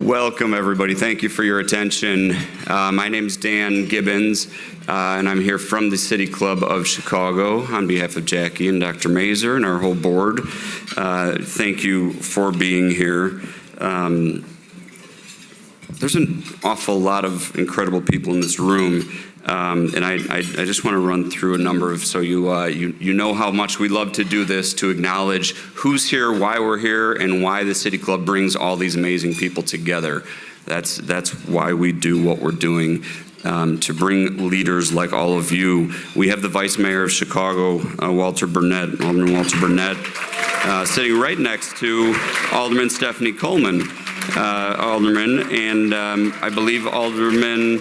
Welcome, everybody. Thank you for your attention. My name is Dan Gibbons, and I'm here from the City Club of Chicago on behalf of Jackie and Dr. Mazur and our whole board. Thank you for being here. There's an awful lot of incredible people in this room, and I just want to run through a number of, so you know how much we love to do this, to acknowledge who's here, why we're here, and why the City Club brings all these amazing people together. That's why we do what we're doing, to bring leaders like all of you. We have the Vice Mayor of Chicago, Alderman Walter Burnett, sitting right next to Alderman Stephanie Coleman. Alderman, and I believe Alderman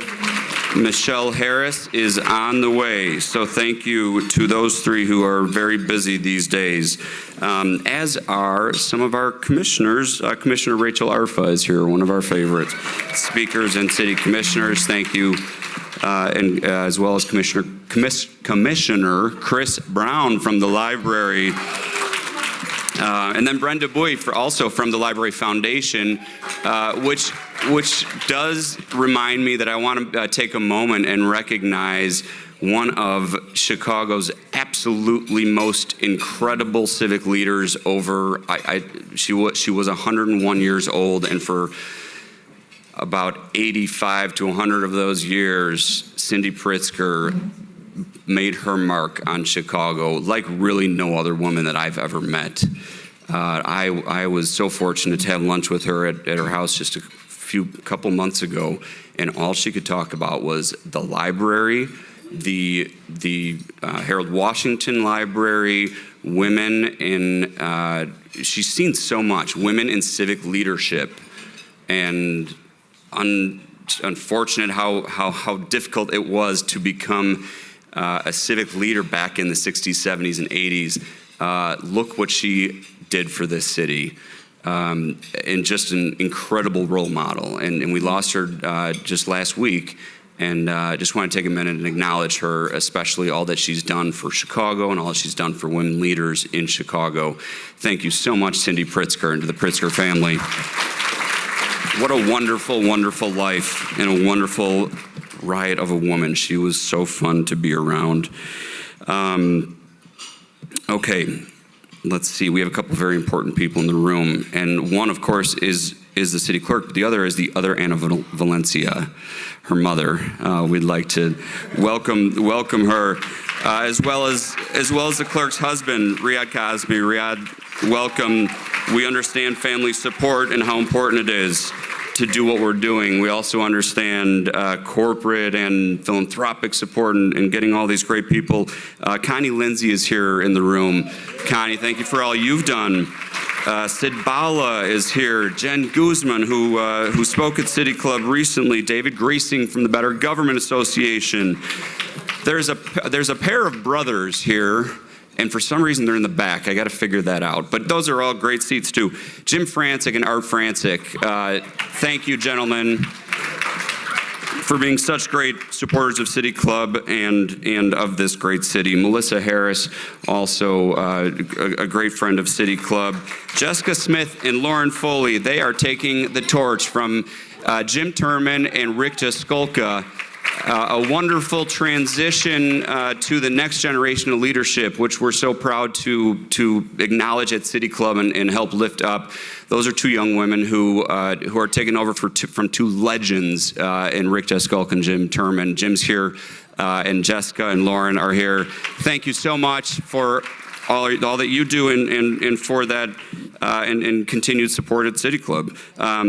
Michelle Harris is on the way. So thank you to those three who are very busy these days, as are some of our commissioners. Commissioner Rachel Arfa is here, one of our favorite speakers and city commissioners. Thank you. And as well as Commissioner Chris Brown from the library. And then Brenda Boyd, also from the Library Foundation, which does remind me that I want to take a moment and recognize one of Chicago's absolutely most incredible civic leaders. She was 101 years old, and for about 85 to 100 of those years, Cindy Pritzker made her mark on Chicago like really no other woman that I've ever met. I was so fortunate to have lunch with her at her house just a couple months ago, and all she could talk about was the library, the Harold Washington Library, women in, she's seen so much, women in civic leadership, and unfortunate how difficult it was to become a civic leader back in the 60s, 70s, and 80s. Look what she did for this city, and just an incredible role model. And we lost her just last week, and just want to take a minute and acknowledge her, especially all that she's done for Chicago and all that she's done for women leaders in Chicago. Thank you so much, Cindy Pritzker, and to the Pritzker family. What a wonderful, wonderful life and a wonderful riot of a woman. She was so fun to be around. Okay, let's see. We have a couple very important people in the room, and one, of course, is the city clerk, but the other is the other Anna Valencia, her mother. We'd like to welcome her, as well as the clerk's husband, Riyad Cosby. Riyad, welcome. We understand family support and how important it is to do what we're doing. We also understand corporate and philanthropic support and getting all these great people. Connie Lindsay is here in the room. Connie, thank you for all you've done. Sid Bala is here. Jen Guzman, who spoke at City Club recently. David Greasing from the Better Government Association. There's a pair of brothers here, and for some reason they're in the back. I got to figure that out. But those are all great seats too. Jim Francic and Art Francic. Thank you, gentlemen, for being such great supporters of City Club and of this great city. Melissa Harris, also a great friend of City Club. Jessica Smith and Lauren Foley, they are taking the torch from Jim Turman and Rick Jaskolka. A wonderful transition to the next generation of leadership, which we're so proud to acknowledge at City Club and help lift up. Those are two young women who are taking over from two legends in Rick Jaskolka and Jim Turman. Jim's here, and Jessica and Lauren are here. Thank you so much for all that you do and for that and continued support at City Club.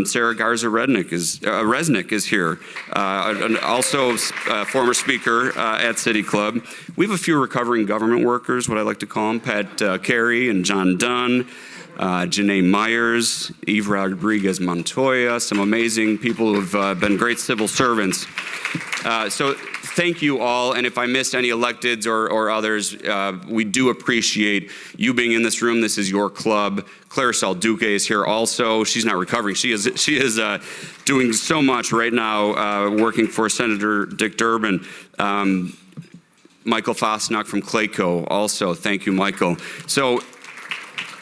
Sarah Garza Resnick is here, also a former speaker at City Club. We have a few recovering government workers, what I like to call them, Pat Carey and John Dunn, Janae Myers, Eve Rodriguez Montoya, some amazing people who have been great civil servants. So thank you all, and if I missed any electeds or others, we do appreciate you being in this room. This is your club. Clarisol Duque is here also. She's not recovering. She is doing so much right now, working for Senator Dick Durbin. Michael Fosnock from Clayco also. Thank you, Michael. So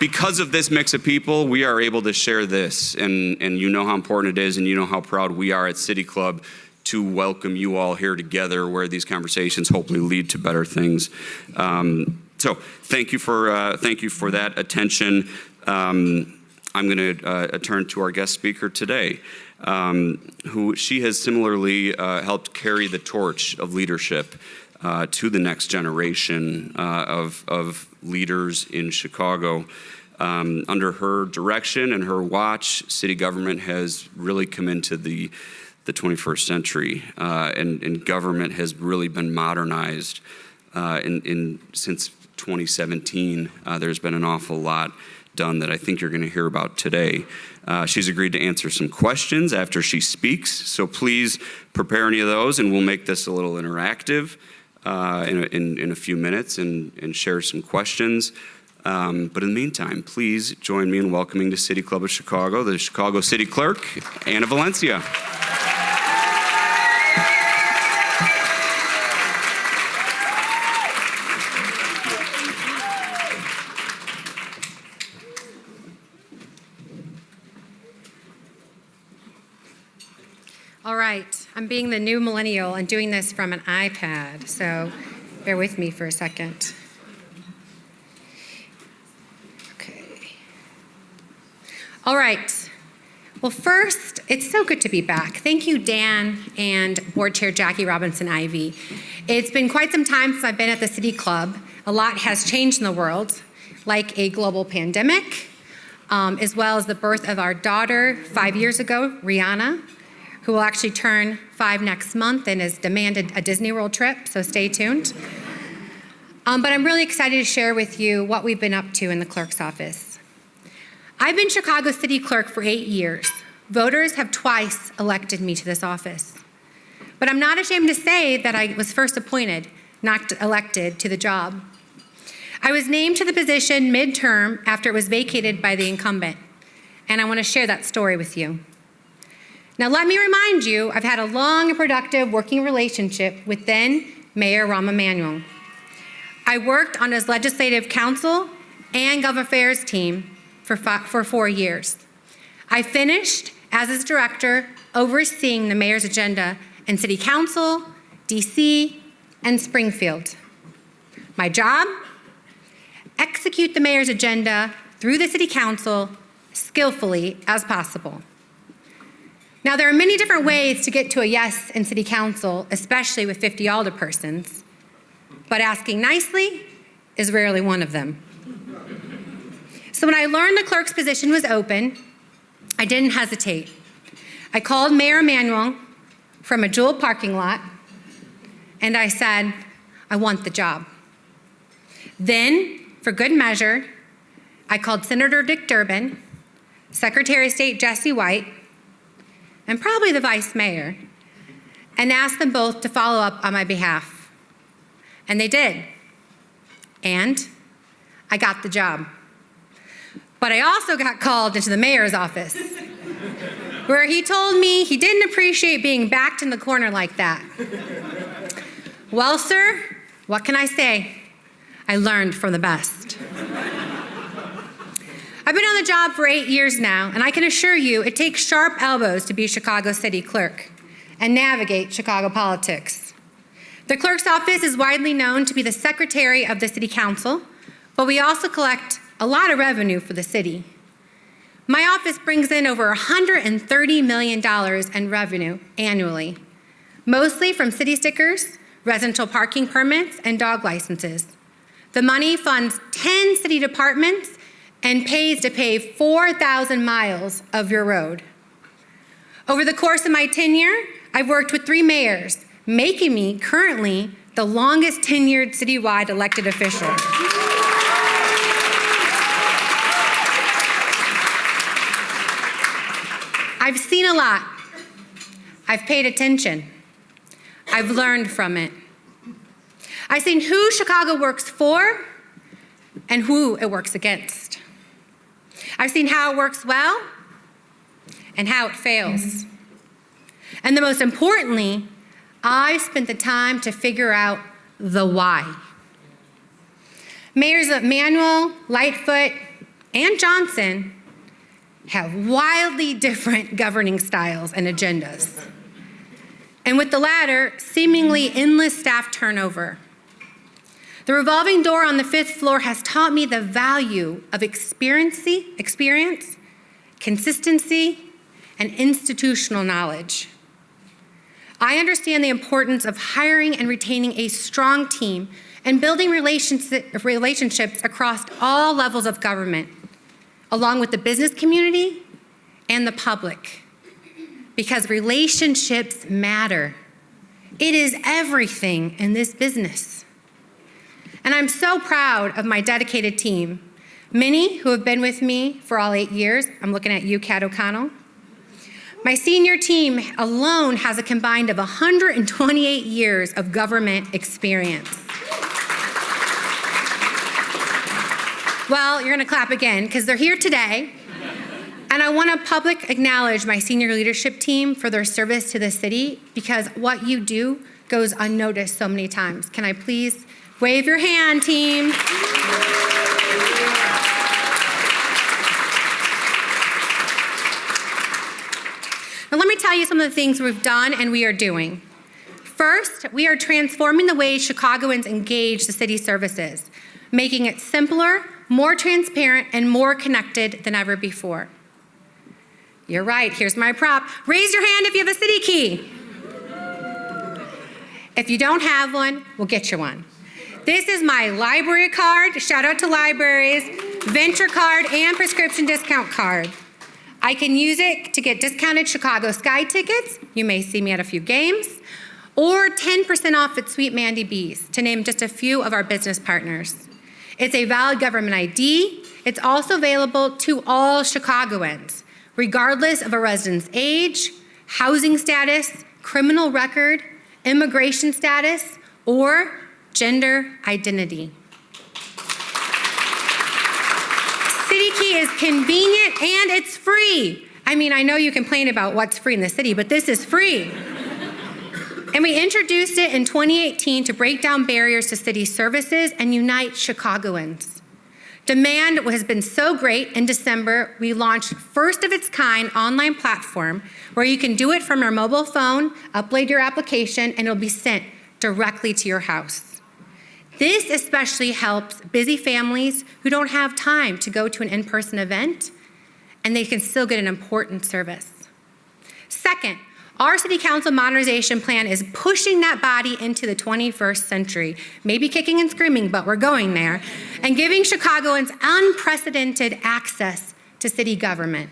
because of this mix of people, we are able to share this, and you know how important it is, and you know how proud we are at City Club to welcome you all here together, where these conversations hopefully lead to better things. So thank you for that attention. I'm going to turn to our guest speaker today, who she has similarly helped carry the torch of leadership to the next generation of leaders in Chicago. Under her direction and her watch, city government has really come into the 21st century, and government has really been modernized since 2017. There's been an awful lot done that I think you're going to hear about today. She's agreed to answer some questions after she speaks, so please prepare any of those, and we'll make this a little interactive in a few minutes and share some questions. But in the meantime, please join me in welcoming to City Club of Chicago, the Chicago City Clerk, Anna Valencia. All right, I'm being the new millennial and doing this from an iPad, so bear with me for a second. Okay. All right. Well, first, it's so good to be back. Thank you, Dan and Board Chair Jackie Robinson-Ivy. It's been quite some time since I've been at the City Club. A lot has changed in the world, like a global pandemic, as well as the birth of our daughter 5 years ago, Rihanna, who will actually turn 5 next month and has demanded a Disney World trip, so stay tuned. But I'm really excited to share with you what we've been up to in the clerk's office. I've been Chicago City Clerk for 8 years. Voters have twice elected me to this office. But I'm not ashamed to say that I was first appointed, not elected, to the job. I was named to the position midterm after it was vacated by the incumbent, and I want to share that story with you. Now, let me remind you, I've had a long and productive working relationship with then Mayor Rahm Emanuel. I worked on his legislative council and government affairs team for 4 years. I finished as his director, overseeing the mayor's agenda in City Council, DC, and Springfield. My job? Execute the mayor's agenda through the City Council skillfully as possible. Now, there are many different ways to get to a yes in City Council, especially with 50 alderpersons, but asking nicely is rarely one of them. So when I learned the clerk's position was open, I didn't hesitate. I called Mayor Emanuel from a Jewel parking lot, and I said, I want the job. Then, for good measure, I called Senator Dick Durbin, Secretary of State Jesse White, and probably the vice mayor, and asked them both to follow up on my behalf. And they did. And I got the job. But I also got called into the mayor's office, where he told me he didn't appreciate being backed in the corner like that. Well, sir, what can I say? I learned from the best. I've been on the job for 8 years now, and I can assure you it takes sharp elbows to be Chicago City Clerk and navigate Chicago politics. The clerk's office is widely known to be the secretary of the City Council, but we also collect a lot of revenue for the city. My office brings in over $130 million in revenue annually, mostly from city stickers, residential parking permits, and dog licenses. The money funds 10 city departments and pays to pave 4,000 miles of your road. Over the course of my tenure, I've worked with 3 mayors, making me currently the longest tenured citywide elected official. I've seen a lot. I've paid attention. I've learned from it. I've seen who Chicago works for and who it works against. I've seen how it works well and how it fails. And the most importantly, I've spent the time to figure out the why. Mayors Emanuel, Lightfoot, and Johnson have wildly different governing styles and agendas. And with the latter, seemingly endless staff turnover. The revolving door on the 5th floor has taught me the value of experience, consistency, and institutional knowledge. I understand the importance of hiring and retaining a strong team and building relationships across all levels of government, along with the business community and the public, because relationships matter. It is everything in this business. And I'm so proud of my dedicated team, many who have been with me for all 8 years. I'm looking at you, Kat O'Connell. My senior team alone has a combined of 128 years of government experience. Well, you're gonna clap again, because they're here today. And I wanna publicly acknowledge my senior leadership team for their service to the city, because what you do goes unnoticed so many times. Can I please wave your hand, team? Now let me tell you some of the things we've done and we are doing. First, we are transforming the way Chicagoans engage the city services, making it simpler, more transparent, and more connected than ever before. You're right, here's my prop. Raise your hand if you have a city key. If you don't have one, we'll get you one. This is my library card, shout out to libraries, venture card, and prescription discount card. I can use it to get discounted Chicago Sky tickets, you may see me at a few games, or 10% off at Sweet Mandy B's, to name just a few of our business partners. It's a valid government ID. It's also available to all Chicagoans, regardless of a resident's age, housing status, criminal record, immigration status, or gender identity. CityKey is convenient and it's free. I mean, I know you complain about what's free in the city, but this is free. And we introduced it in 2018 to break down barriers to city services and unite Chicagoans. Demand has been so great, in December, we launched first of its kind online platform where you can do it from your mobile phone, upload your application, and it'll be sent directly to your house. This especially helps busy families who don't have time to go to an in-person event, and they can still get an important service. Second, our City Council Modernization Plan is pushing that body into the 21st century, maybe kicking and screaming, but we're going there, and giving Chicagoans unprecedented access to city government.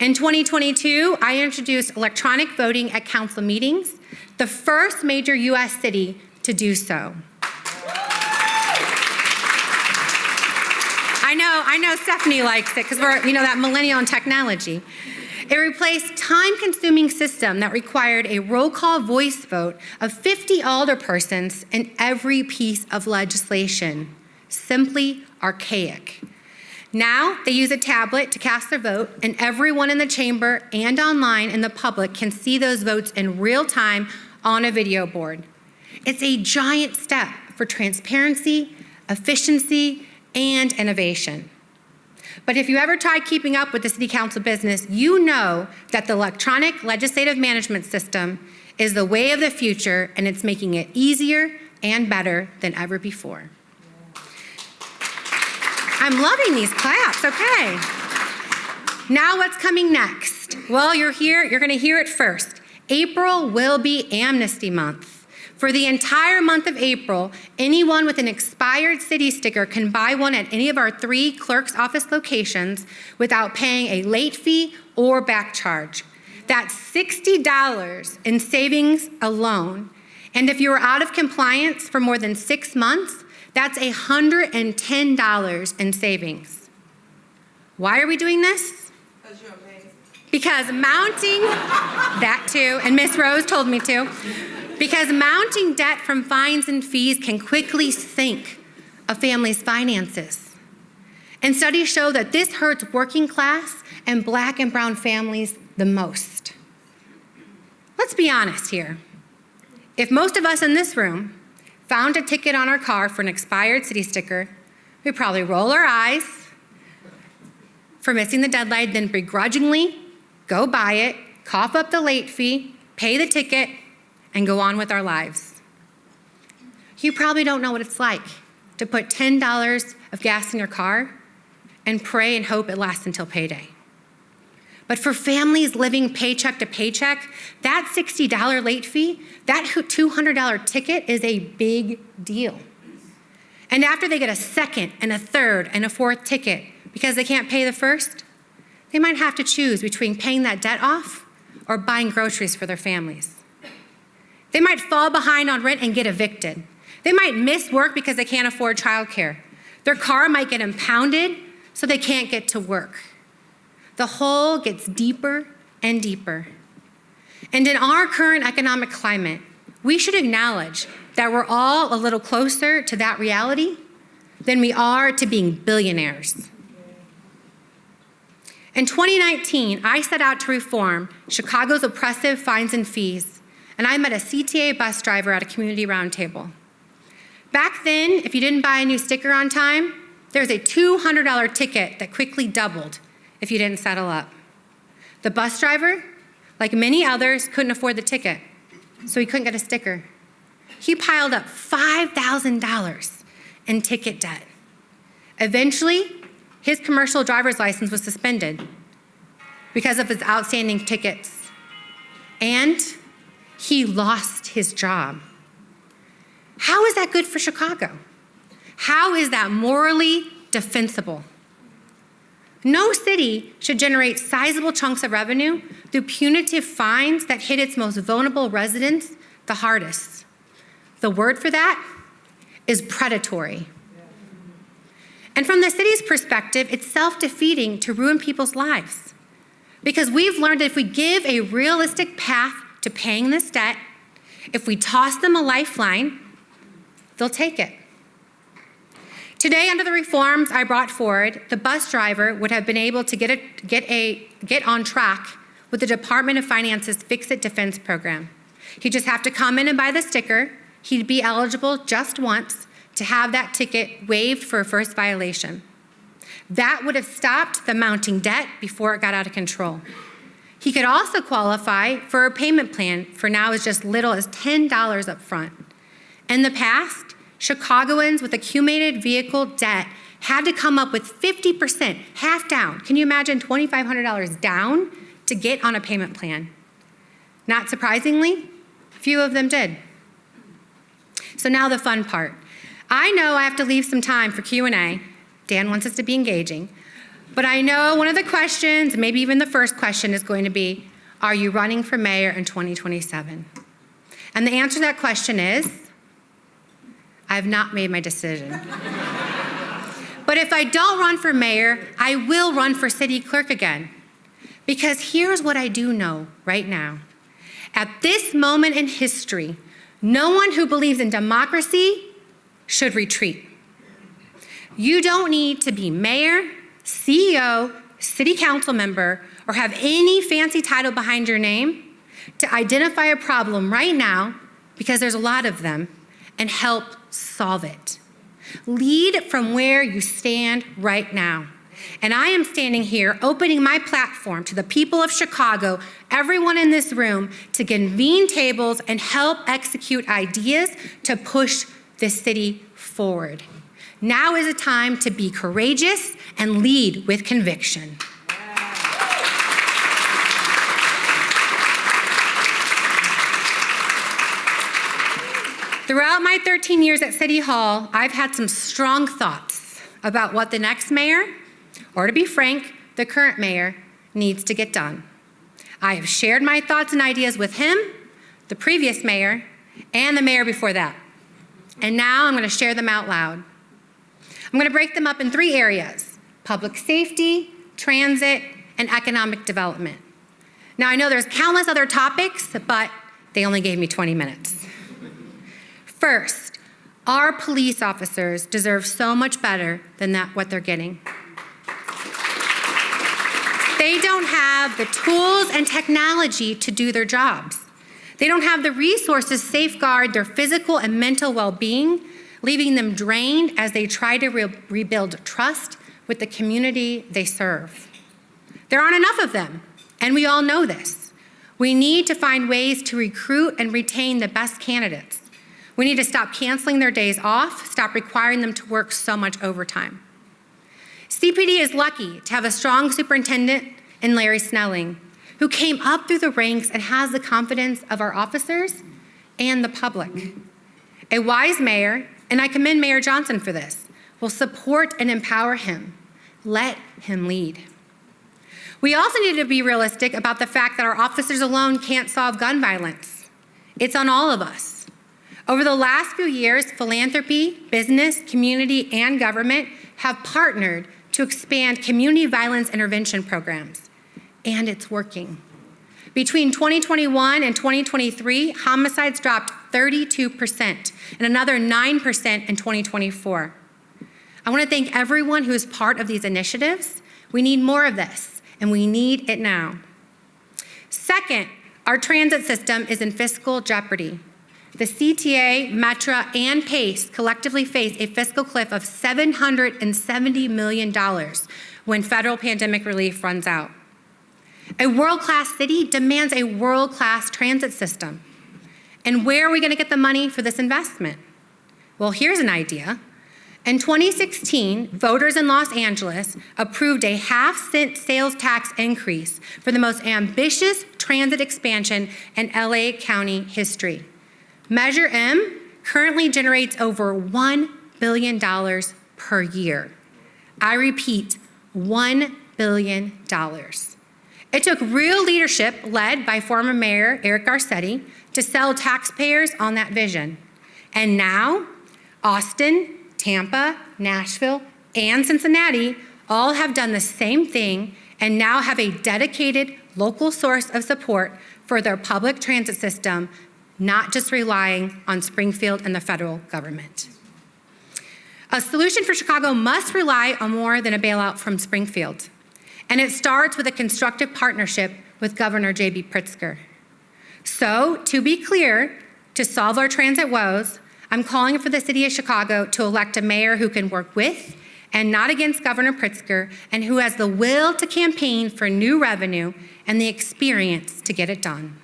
In 2022, I introduced electronic voting at council meetings, the first major US city to do so. I know Stephanie likes it because we're, that millennial in technology. It replaced time-consuming system that required a roll call voice vote of 50 alderpersons in every piece of legislation. Simply archaic. Now they use a tablet to cast their vote, and everyone in the chamber and online in the public can see those votes in real time on a video board. It's a giant step for transparency, efficiency, and innovation. But if you ever tried keeping up with the City Council business, you know that the electronic legislative management system is the way of the future, and it's making it easier and better than ever before. I'm loving these claps, okay. Now what's coming next? Well, you're gonna hear it first. April will be Amnesty Month. For the entire month of April, anyone with an expired city sticker can buy one at any of our 3 clerk's office locations without paying a late fee or back charge. That's $60 in savings alone. And if you are out of compliance for more than 6 months, that's $110 in savings. Why are we doing this? Because mounting, that too, and Miss Rose told me to, because mounting debt from fines and fees can quickly sink a family's finances. And studies show that this hurts working class and Black and brown families the most. Let's be honest here. If most of us in this room found a ticket on our car for an expired city sticker, we'd probably roll our eyes, for missing the deadline than begrudgingly go buy it, cough up the late fee, pay the ticket, and go on with our lives. You probably don't know what it's like to put $10 of gas in your car and pray and hope it lasts until payday. But for families living paycheck to paycheck, that $60 late fee, that $200 ticket is a big deal. And after they get a second and a third and a fourth ticket because they can't pay the first, they might have to choose between paying that debt off or buying groceries for their families. They might fall behind on rent and get evicted. They might miss work because they can't afford childcare. Their car might get impounded so they can't get to work. The hole gets deeper and deeper. And in our current economic climate, we should acknowledge that we're all a little closer to that reality than we are to being billionaires. In 2019, I set out to reform Chicago's oppressive fines and fees, and I met a CTA bus driver at a community roundtable. Back then, if you didn't buy a new sticker on time, there was a $200 ticket that quickly doubled if you didn't settle up. The bus driver, like many others, couldn't afford the ticket, so he couldn't get a sticker. He piled up $5,000 in ticket debt. Eventually, his commercial driver's license was suspended because of his outstanding tickets, and he lost his job. How is that good for Chicago? How is that morally defensible? No city should generate sizable chunks of revenue through punitive fines that hit its most vulnerable residents the hardest. The word for that is predatory. And from the city's perspective, it's self-defeating to ruin people's lives. Because we've learned that if we give a realistic path to paying this debt, if we toss them a lifeline, they'll take it. Today, under the reforms I brought forward, the bus driver would have been able to get on track with the Department of Finance's Fix-It Defense program. He'd just have to come in and buy the sticker. He'd be eligible just once to have that ticket waived for a first violation. That would have stopped the mounting debt before it got out of control. He could also qualify for a payment plan for now as just little as $10 up front. In the past, Chicagoans with accumulated vehicle debt had to come up with 50%, half down. Can you imagine $2,500 down to get on a payment plan? Not surprisingly, few of them did. So now the fun part. I know I have to leave some time for Q&A. Dan wants us to be engaging. But I know one of the questions, maybe even the first question, is going to be, are you running for mayor in 2027? And the answer to that question is, I have not made my decision. But if I don't run for mayor, I will run for city clerk again. Because here's what I do know right now. At this moment in history, no one who believes in democracy should retreat. You don't need to be mayor, CEO, city council member, or have any fancy title behind your name to identify a problem right now, because there's a lot of them, and help solve it. Lead from where you stand right now. And I am standing here opening my platform to the people of Chicago, everyone in this room, to convene tables and help execute ideas to push this city forward. Now is a time to be courageous and lead with conviction. Throughout my 13 years at City Hall, I've had some strong thoughts about what the next mayor, or to be frank, the current mayor, needs to get done. I have shared my thoughts and ideas with him, the previous mayor, and the mayor before that. And now I'm going to share them out loud. I'm going to break them up in 3 areas: public safety, transit, and economic development. Now, I know there's countless other topics, but they only gave me 20 minutes. First, our police officers deserve so much better than what they're getting. They don't have the tools and technology to do their jobs. They don't have the resources to safeguard their physical and mental well-being, leaving them drained as they try to rebuild trust with the community they serve. There aren't enough of them, and we all know this. We need to find ways to recruit and retain the best candidates. We need to stop canceling their days off, stop requiring them to work so much overtime. CPD is lucky to have a strong superintendent in Larry Snelling, who came up through the ranks and has the confidence of our officers and the public. A wise mayor, and I commend Mayor Johnson for this, will support and empower him. Let him lead. We also need to be realistic about the fact that our officers alone can't solve gun violence. It's on all of us. Over the last few years, philanthropy, business, community, and government have partnered to expand community violence intervention programs, and it's working. Between 2021 and 2023, homicides dropped 32% and another 9% in 2024. I want to thank everyone who is part of these initiatives. We need more of this, and we need it now. Second, our transit system is in fiscal jeopardy. The CTA, Metra, and PACE collectively face a fiscal cliff of $770 million when federal pandemic relief runs out. A world-class city demands a world-class transit system. And where are we going to get the money for this investment? Well, here's an idea. In 2016, voters in Los Angeles approved a half-cent sales tax increase for the most ambitious transit expansion in LA County history. Measure M currently generates over $1 billion per year. I repeat, $1 billion. It took real leadership led by former Mayor Eric Garcetti to sell taxpayers on that vision. And now, Austin, Tampa, Nashville, and Cincinnati all have done the same thing and now have a dedicated local source of support for their public transit system, not just relying on Springfield and the federal government. A solution for Chicago must rely on more than a bailout from Springfield. And it starts with a constructive partnership with Governor J.B. Pritzker. So, to be clear, to solve our transit woes, I'm calling for the city of Chicago to elect a mayor who can work with and not against Governor Pritzker, and who has the will to campaign for new revenue and the experience to get it done.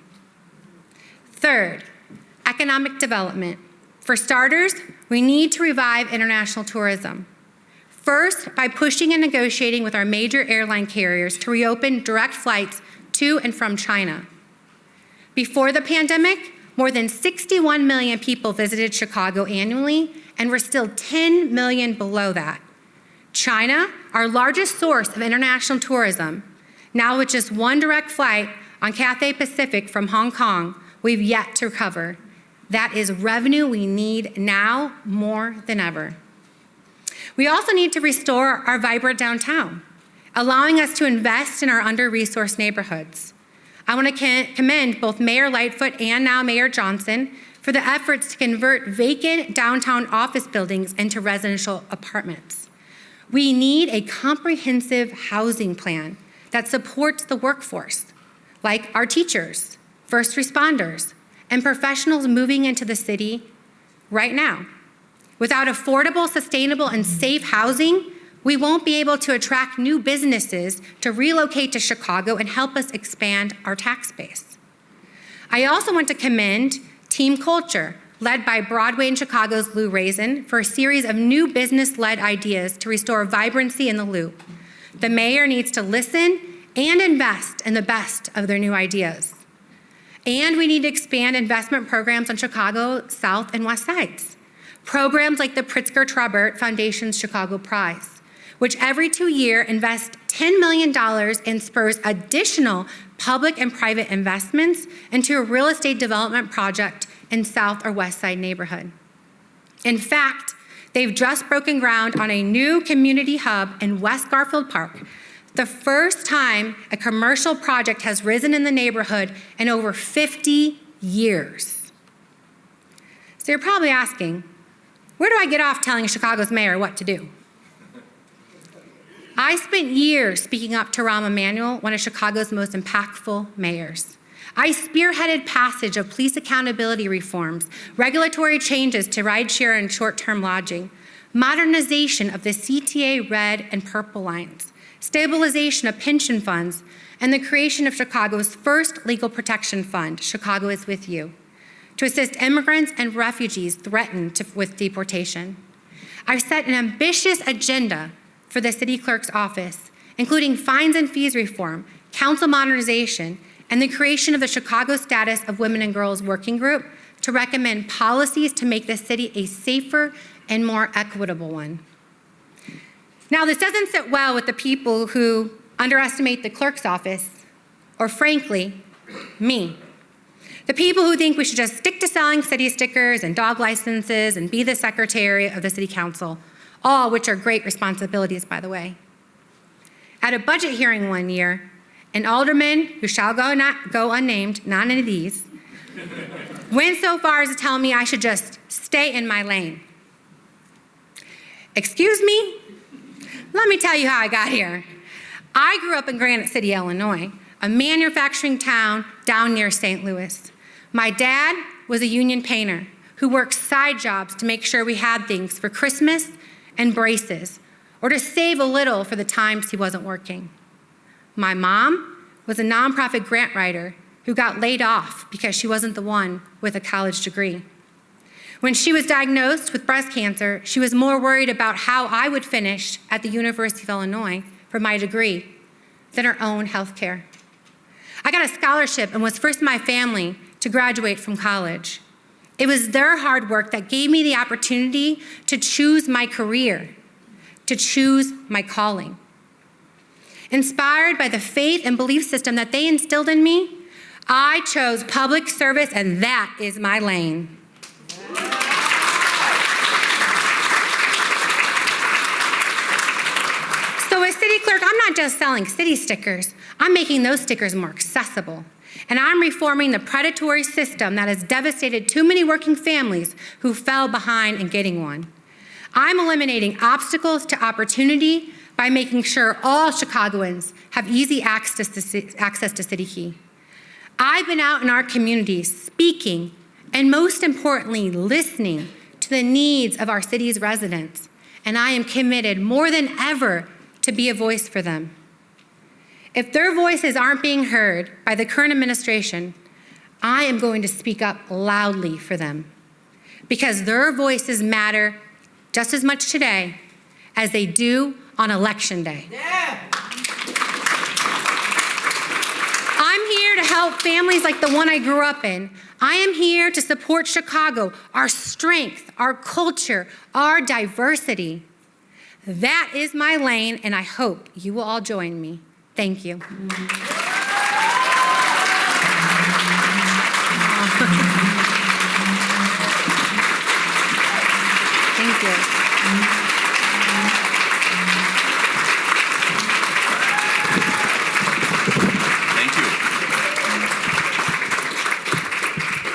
Third, economic development. For starters, we need to revive international tourism. First, by pushing and negotiating with our major airline carriers to reopen direct flights to and from China. Before the pandemic, more than 61 million people visited Chicago annually, and we're still 10 million below that. China, our largest source of international tourism, now with just one direct flight on Cathay Pacific from Hong Kong, we've yet to recover. That is revenue we need now more than ever. We also need to restore our vibrant downtown, allowing us to invest in our under-resourced neighborhoods. I want to commend both Mayor Lightfoot and now Mayor Johnson for the efforts to convert vacant downtown office buildings into residential apartments. We need a comprehensive housing plan that supports the workforce, like our teachers, first responders, and professionals moving into the city right now. Without affordable, sustainable, and safe housing, we won't be able to attract new businesses to relocate to Chicago and help us expand our tax base. I also want to commend Team Culture, led by Broadway in Chicago's Lou Raisin, for a series of new business-led ideas to restore vibrancy in the Loop. The mayor needs to listen and invest in the best of their new ideas. And we need to expand investment programs on Chicago South and West Sides. Programs like the Pritzker-Trabert Foundation's Chicago Prize, which every 2 years invests $10 million and spurs additional public and private investments into a real estate development project in South or West Side neighborhood. In fact, they've just broken ground on a new community hub in West Garfield Park, the first time a commercial project has risen in the neighborhood in over 50 years. So you're probably asking, where do I get off telling Chicago's mayor what to do? I spent years speaking up to Rahm Emanuel, one of Chicago's most impactful mayors. I spearheaded passage of police accountability reforms, regulatory changes to rideshare and short-term lodging, modernization of the CTA red and purple lines, stabilization of pension funds, and the creation of Chicago's first legal protection fund, Chicago is With You, to assist immigrants and refugees threatened with deportation. I've set an ambitious agenda for the city clerk's office, including fines and fees reform, council modernization, and the creation of the Chicago Status of Women and Girls Working Group to recommend policies to make the city a safer and more equitable one. Now, this doesn't sit well with the people who underestimate the clerk's office, or frankly, me. The people who think we should just stick to selling city stickers and dog licenses and be the secretary of the city council, all which are great responsibilities, by the way. At a budget hearing one year, an alderman, who shall go unnamed, not any of these, went so far as to tell me I should just stay in my lane. Excuse me? Let me tell you how I got here. I grew up in Granite City, Illinois, a manufacturing town down near St. Louis. My dad was a union painter who worked side jobs to make sure we had things for Christmas and braces, or to save a little for the times he wasn't working. My mom was a nonprofit grant writer who got laid off because she wasn't the one with a college degree. When she was diagnosed with breast cancer, she was more worried about how I would finish at the University of Illinois for my degree than her own health care. I got a scholarship and was first in my family to graduate from college. It was their hard work that gave me the opportunity to choose my career, to choose my calling. Inspired by the faith and belief system that they instilled in me, I chose public service, and that is my lane. So as city clerk, I'm not just selling city stickers, I'm making those stickers more accessible. And I'm reforming the predatory system that has devastated too many working families who fell behind in getting one. I'm eliminating obstacles to opportunity by making sure all Chicagoans have easy access to CityKey. I've been out in our communities speaking and, most importantly, listening to the needs of our city's residents, and I am committed more than ever to be a voice for them. If their voices aren't being heard by the current administration, I am going to speak up loudly for them, because their voices matter just as much today as they do on Election Day. Yeah. I'm here to help families like the one I grew up in. I am here to support Chicago, our strength, our culture, our diversity. That is my lane, and I hope you will all join me. Thank you. Thank you. Thank you.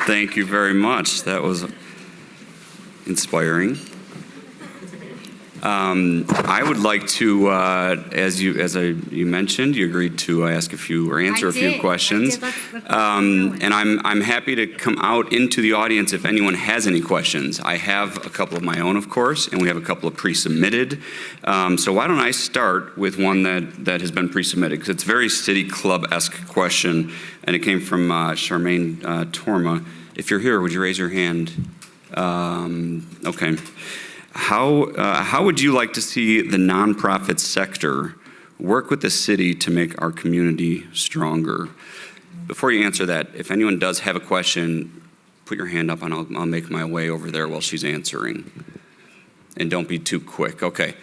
Thank you very much. That was inspiring. I would like to, as you mentioned, you agreed to ask a few or answer a few questions. And I'm happy to come out into the audience if anyone has any questions. I have a couple of my own, of course, and we have a couple of pre-submitted. So why don't I start with one that has been pre-submitted, because it's a very City Club-esque question, and it came from Charmaine Torma. If you're here, would you raise your hand? Okay. How would you like to see the nonprofit sector work with the city to make our community stronger? Before you answer that, if anyone does have a question, put your hand up and I'll make my way over there while she's answering. And don't be too quick. Okay,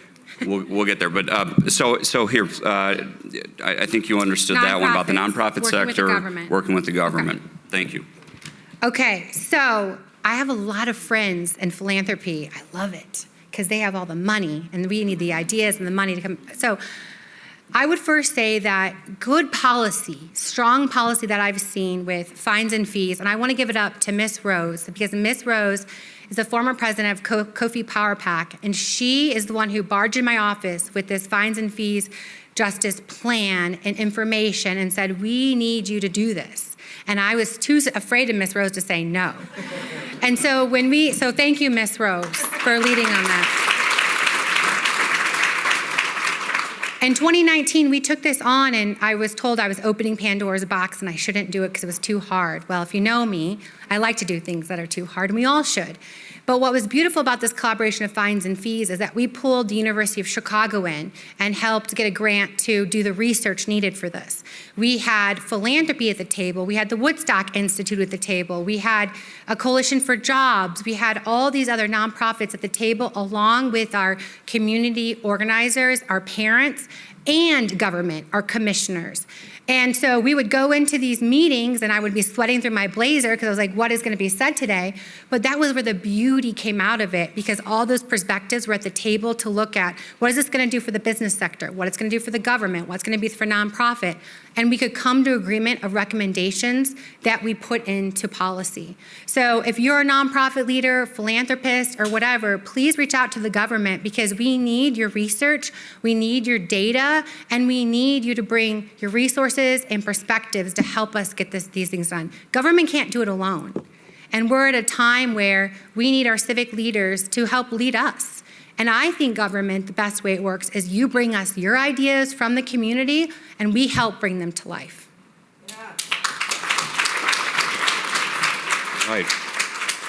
we'll get there. But so here, I think you understood that one about the nonprofit sector working with the government. Okay. Thank you. Okay, so I have a lot of friends in philanthropy. I love it because they have all the money and we need the ideas and the money to come. So I would first say that good policy, strong policy that I've seen with fines and fees, and I want to give it up to Miss Rose, because Miss Rose is the former president of Kofi Power Pack, and she is the one who barged in my office with this fines and fees justice plan and information and said, we need you to do this. And I was too afraid of Miss Rose to say no. And so so thank you, Miss Rose, for leading on that. In 2019, we took this on, and I was told I was opening Pandora's box and I shouldn't do it because it was too hard. Well, if you know me, I like to do things that are too hard, and we all should. But what was beautiful about this collaboration of fines and fees is that we pulled the University of Chicago in and helped get a grant to do the research needed for this. We had philanthropy at the table. We had the Woodstock Institute at the table. We had a Coalition for Jobs. We had all these other nonprofits at the table, along with our community organizers, our parents, and government, our commissioners. And so we would go into these meetings and I would be sweating through my blazer because I was like, what is going to be said today? But that was where the beauty came out of it, because all those perspectives were at the table to look at what is this going to do for the business sector, what it's going to do for the government, what's going to be for nonprofit. And we could come to agreement of recommendations that we put into policy. So if you're a nonprofit leader, philanthropist, or whatever, please reach out to the government, because we need your research, we need your data, and we need you to bring your resources and perspectives to help us get these things done. Government can't do it alone. And we're at a time where we need our civic leaders to help lead us. And I think government, the best way it works is you bring us your ideas from the community and we help bring them to life. Right.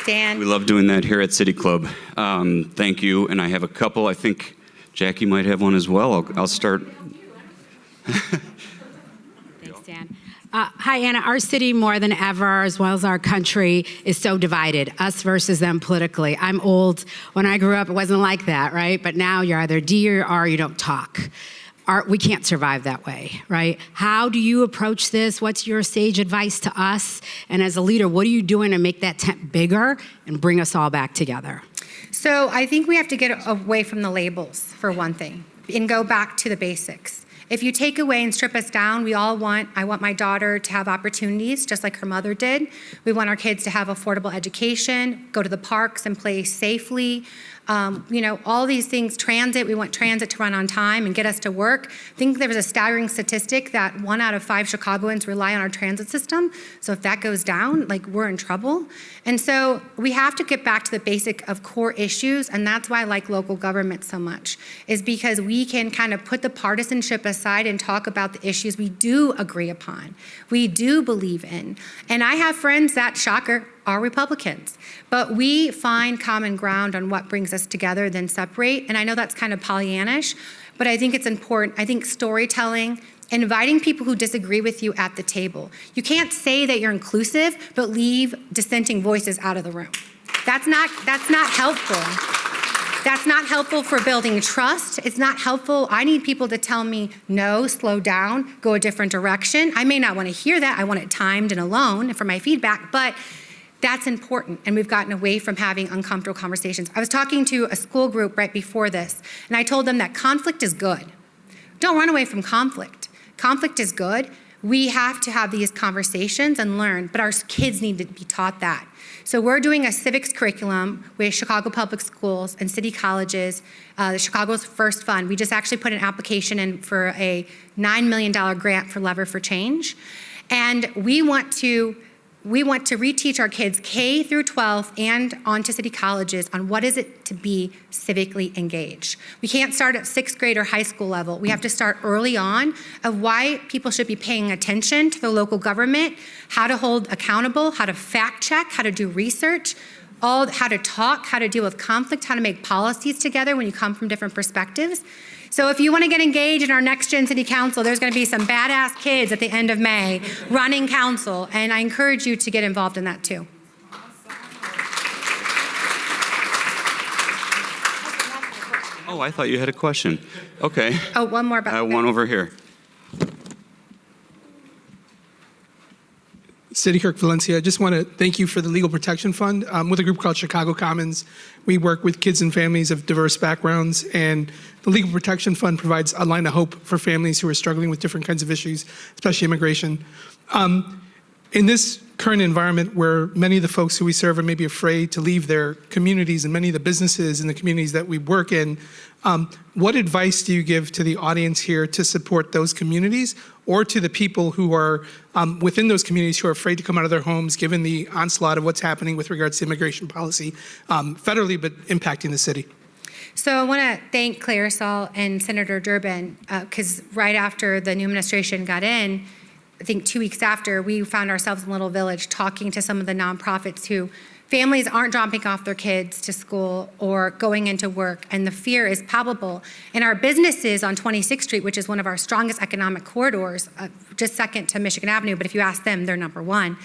Dan. We love doing that here at City Club. Thank you. And I have a couple. I think Jackie might have one as well. I'll start. Thanks, Dan. Hi, Anna. Our city, more than ever, as well as our country, is so divided, us versus them politically. I'm old. When I grew up, it wasn't like that, right? But now you're either D or R, you don't talk. We can't survive that way, right? How do you approach this? What's your sage advice to us? And as a leader, what are you doing to make that tent bigger and bring us all back together? So I think we have to get away from the labels, for one thing, and go back to the basics. If you take away and strip us down, I want my daughter to have opportunities just like her mother did. We want our kids to have affordable education, go to the parks and play safely. All these things, transit, we want transit to run on time and get us to work. I think there was a staggering statistic that 1 out of 5 Chicagoans rely on our transit system. So if that goes down, we're in trouble. And so we have to get back to the basic of core issues, and that's why I like local government so much, is because we can kind of put the partisanship aside and talk about the issues we do agree upon, we do believe in. And I have friends that, shocker, are Republicans. But we find common ground on what brings us together, then separate. And I know that's kind of Pollyannish, but I think it's important. I think storytelling, inviting people who disagree with you at the table. You can't say that you're inclusive, but leave dissenting voices out of the room. That's not helpful. That's not helpful for building trust. It's not helpful. I need people to tell me, no, slow down, go a different direction. I may not want to hear that. I want it timed and alone for my feedback, but that's important, and we've gotten away from having uncomfortable conversations. I was talking to a school group right before this, and I told them that conflict is good. Don't run away from conflict. Conflict is good. We have to have these conversations and learn, but our kids need to be taught that. So we're doing a civics curriculum with Chicago Public Schools and city colleges, the Chicago's First Fund. We just actually put an application in for a $9 million grant for Lever for Change, and we want to reteach our kids K through 12 and onto city colleges on what is it to be civically engaged. We can't start at 6th grade or high school level. We have to start early on of why people should be paying attention to the local government, how to hold accountable, how to fact check, how to do research, how to talk, how to deal with conflict, how to make policies together when you come from different perspectives. So if you want to get engaged in our next gen city council, there's going to be some badass kids at the end of May running council, and I encourage you to get involved in that too. Oh, I thought you had a question. Okay. Oh, one more about one over here. City Clerk Valencia, I just want to thank you for the Legal Protection Fund. With a group called Chicago Commons, we work with kids and families of diverse backgrounds, and the Legal Protection Fund provides a line of hope for families who are struggling with different kinds of issues, especially immigration. In this current environment where many of the folks who we serve are maybe afraid to leave their communities, and many of the businesses in the communities that we work in, what advice do you give to the audience here to support those communities, or to the people who are within those communities who are afraid to come out of their homes given the onslaught of what's happening with regards to immigration policy federally, but impacting the city? So I want to thank Clarisol and Senator Durbin because right after the new administration got in, I think 2 weeks after, we found ourselves in Little Village talking to some of the nonprofits who families aren't dropping off their kids to school or going into work, and the fear is palpable. And our businesses on 26th Street, which is one of our strongest economic corridors, just second to Michigan Avenue, but if you ask them, they're number one.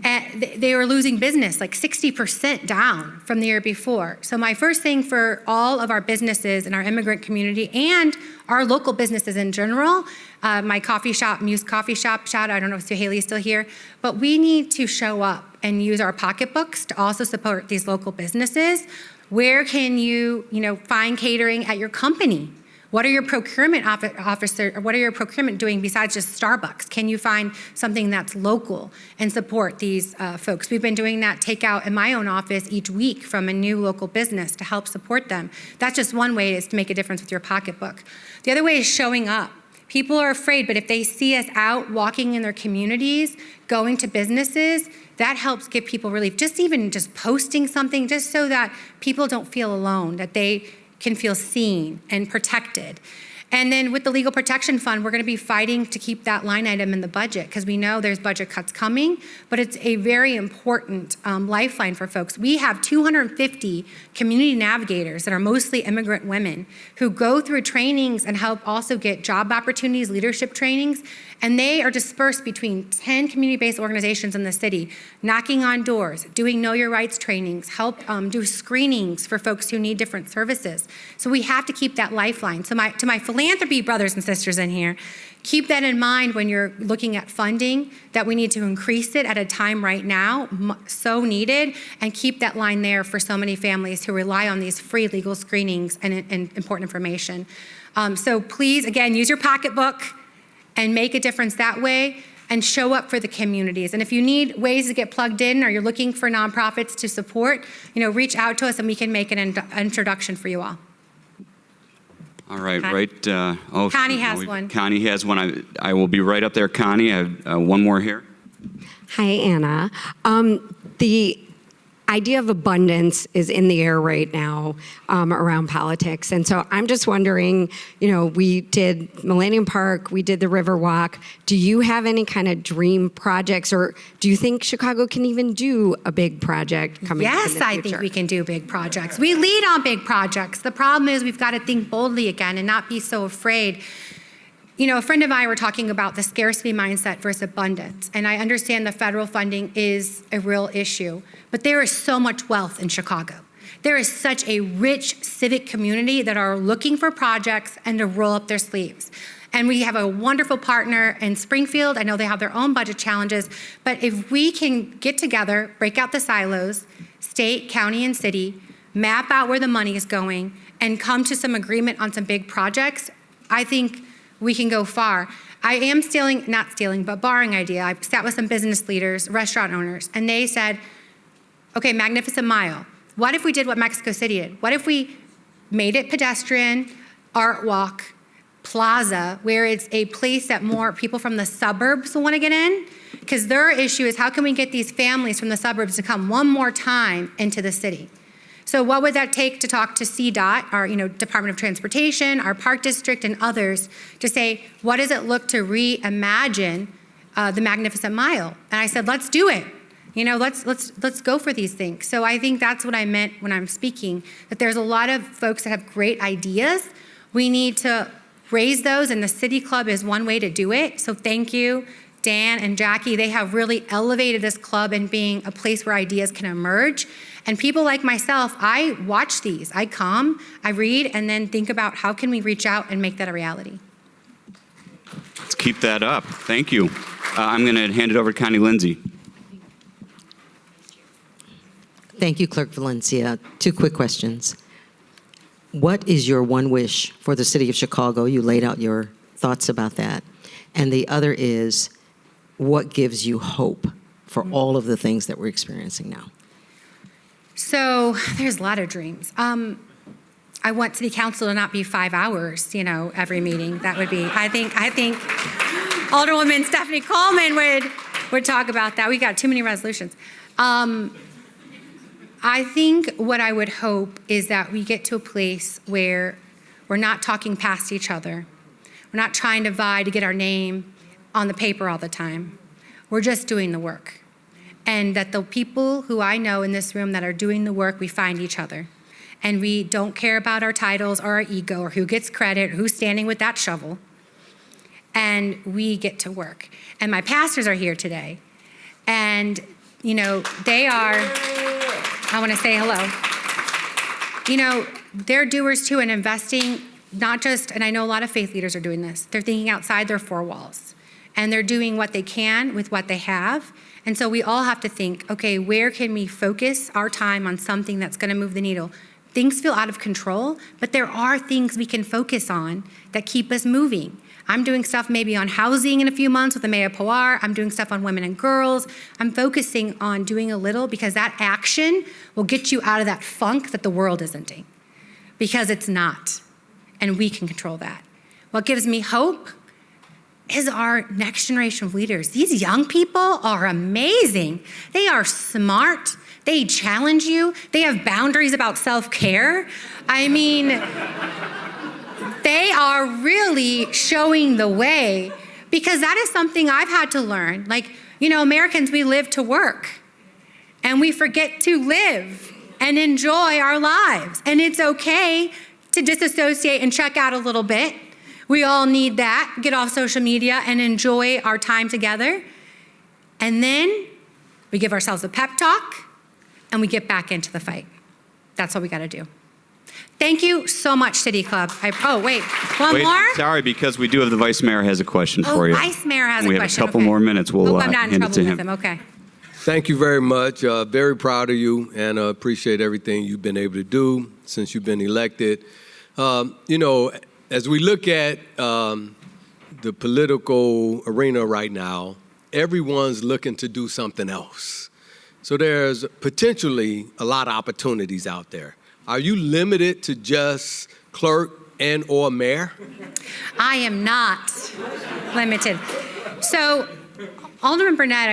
And they were losing business, like 60% down from the year before. So my first thing for all of our businesses in our immigrant community and our local businesses in general, my coffee shop, Muse Coffee Shop, shout out, I don't know if Sue Haley's still here, but we need to show up and use our pocketbooks to also support these local businesses. Where can you find catering at your company? What are your procurement what are your procurement doing besides just Starbucks? Can you find something that's local and support these folks? We've been doing that takeout in my own office each week from a new local business to help support them. That's just one way, is to make a difference with your pocketbook. The other way is showing up. People are afraid, but if they see us out walking in their communities, going to businesses, that helps give people relief. Just posting something, just so that people don't feel alone, that they can feel seen and protected. And then with the Legal Protection Fund, we're going to be fighting to keep that line item in the budget because we know there's budget cuts coming, but it's a very important lifeline for folks. We have 250 community navigators that are mostly immigrant women who go through trainings and help also get job opportunities, leadership trainings, and they are dispersed between 10 community-based organizations in the city, knocking on doors, doing Know Your Rights trainings, help do screenings for folks who need different services. So we have to keep that lifeline. So to my philanthropy brothers and sisters in here, keep that in mind when you're looking at funding, that we need to increase it at a time right now, so needed, and keep that line there for so many families who rely on these free legal screenings and important information. So please, again, use your pocketbook and make a difference that way and show up for the communities. And if you need ways to get plugged in or you're looking for nonprofits to support, reach out to us and we can make an introduction for you all. All right, Connie? Connie has one. Connie has one. I will be right up there, Connie. I have one more here. Hi, Anna. The idea of abundance is in the air right now around politics. And so I'm just wondering, we did Millennium Park, we did the Riverwalk. Do you have any kind of dream projects, or do you think Chicago can even do a big project coming up in the future? Yes, I think we can do big projects. We lead on big projects. The problem is we've got to think boldly again and not be so afraid. A friend of mine were talking about the scarcity mindset versus abundance, and I understand the federal funding is a real issue, but there is so much wealth in Chicago. There is such a rich civic community that are looking for projects and to roll up their sleeves. And we have a wonderful partner in Springfield. I know they have their own budget challenges, but if we can get together, break out the silos, state, county, and city, map out where the money is going, and come to some agreement on some big projects, I think we can go far. I am but borrowing idea. I sat with some business leaders, restaurant owners, and they said, okay, Magnificent Mile. What if we did what Mexico City did? What if we made it pedestrian, art walk, plaza, where it's a place that more people from the suburbs will want to get in? Because their issue is how can we get these families from the suburbs to come one more time into the city? So what would that take to talk to CDOT, our Department of Transportation, our Park District, and others to say, what does it look to reimagine the Magnificent Mile? And I said, let's do it. Let's go for these things. So I think that's what I meant when I'm speaking, that there's a lot of folks that have great ideas. We need to raise those, and the City Club is one way to do it. So thank you, Dan and Jackie. They have really elevated this club in being a place where ideas can emerge. And people like myself, I watch these. I come, I read, and then think about how can we reach out and make that a reality. Let's keep that up. Thank you. I'm going to hand it over to Connie Lindsay. Thank you, Clerk Valencia. 2 quick questions. What is your one wish for the city of Chicago? You laid out your thoughts about that. And the other is, what gives you hope for all of the things that we're experiencing now? So there's a lot of dreams. I want City Council to not be 5 hours, every meeting. That would be, I think Alderwoman Stephanie Coleman would talk about that. We got too many resolutions. I think what I would hope is that we get to a place where we're not talking past each other. We're not trying to vie to get our name on the paper all the time. We're just doing the work. And that the people who I know in this room that are doing the work, we find each other. And we don't care about our titles or our ego or who gets credit or who's standing with that shovel. And we get to work. And my pastors are here today. And, you know, they are, I want to say hello. You know, they're doers too and investing, not just, and I know a lot of faith leaders are doing this, they're thinking outside their four walls. And they're doing what they can with what they have. And so we all have to think, okay, where can we focus our time on something that's going to move the needle? Things feel out of control, but there are things we can focus on that keep us moving. I'm doing stuff maybe on housing in a few months with the Mayor Poir. I'm doing stuff on women and girls. I'm focusing on doing a little because that action will get you out of that funk that the world isn't in. Because it's not, and we can control that. What gives me hope is our next generation of leaders. These young people are amazing. They are smart. They challenge you. They have boundaries about self-care. I mean, they are really showing the way because that is something I've had to learn. Like, you know, Americans, we live to work and we forget to live and enjoy our lives. And it's okay to disassociate and check out a little bit. We all need that, get off social media and enjoy our time together. And then we give ourselves a pep talk and we get back into the fight. That's what we gotta do. Thank you so much, City Club. One more? Sorry, because we do have the Vice Mayor has a question for you. Vice Mayor has a question. We have a couple more minutes. We'll I'm not in hand it to trouble him. with him, okay. Thank you very much. Very proud of you and appreciate everything you've been able to do since you've been elected. You know, as we look at the political arena right now, everyone's looking to do something else. So there's potentially a lot of opportunities out there. Are you limited to just clerk and or mayor? I am not limited. So Alderman Burnett,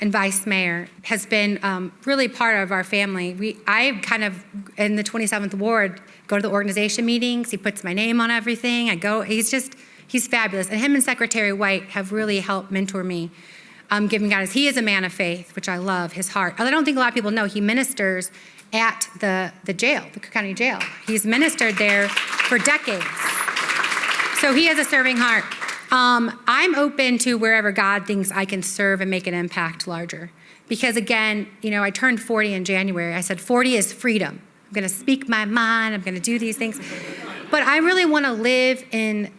and Vice Mayor, has been really part of our family. I kind of, in the 27th Ward, go to the organization meetings. He puts my name on everything. I go, he's fabulous. And him and Secretary White have really helped mentor me, giving guidance. He is a man of faith, which I love, his heart. I don't think a lot of people know he ministers at the jail, the Cook County Jail. He's ministered there for decades. So he has a serving heart. I'm open to wherever God thinks I can serve and make an impact larger. Because again, you know, I turned 40 in January. I said 40 is freedom. I'm gonna speak my mind, I'm gonna do these things. But I really wanna live in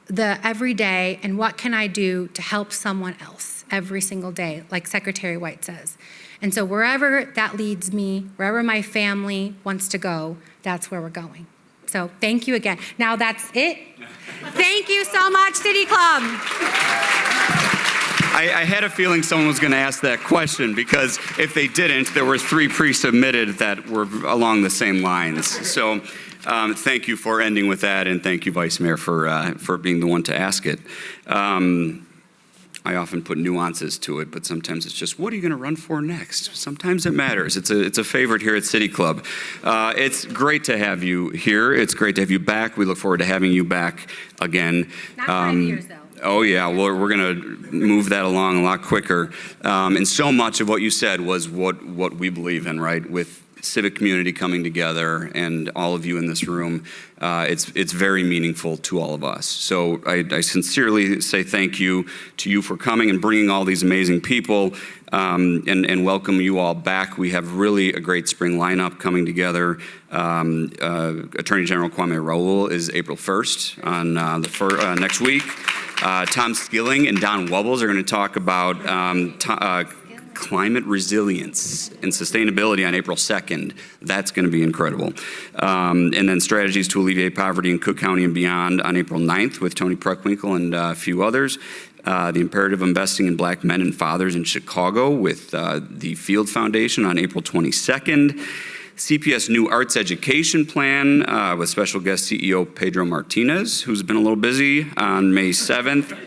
the everyday and what can I do to help someone else every single day, like Secretary White says. And so wherever that leads me, wherever my family wants to go, that's where we're going. So thank you again. Now that's it. Thank you so much, City Club. I had a feeling someone was going to ask that question because if they didn't, there were 3 pre-submitted that were along the same lines. So thank you for ending with that, and thank you, Vice Mayor, for being the one to ask it. I often put nuances to it, but sometimes it's just, what are you going to run for next? Sometimes it matters. It's a favorite here at City Club. It's great to have you here. It's great to have you back. We look forward to having you back again. Not 5 years, though. Oh, yeah. Well, we're going to move that along a lot quicker. And so much of what you said was what we believe in, right? With civic community coming together and all of you in this room, it's very meaningful to all of us. So I sincerely say thank you to you for coming and bringing all these amazing people and welcome you all back. We have really a great spring lineup coming together. Attorney General Kwame Raoul is April 1st on next week. Tom Skilling and Don Wubbles are going to talk about climate resilience and sustainability on April 2nd. That's going to be incredible. And then strategies to alleviate poverty in Cook County and beyond on April 9th with Tony Pruckwinkle and a few others. The imperative of investing in black men and fathers in Chicago with the Field Foundation on April 22nd. CPS new arts education plan with special guest CEO Pedro Martinez, who's been a little busy, on May 7th.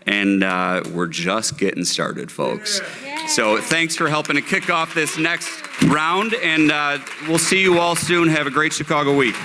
And we're just getting started, folks. So thanks for helping to kick off this next round, and we'll see you all soon. Have a great Chicago week.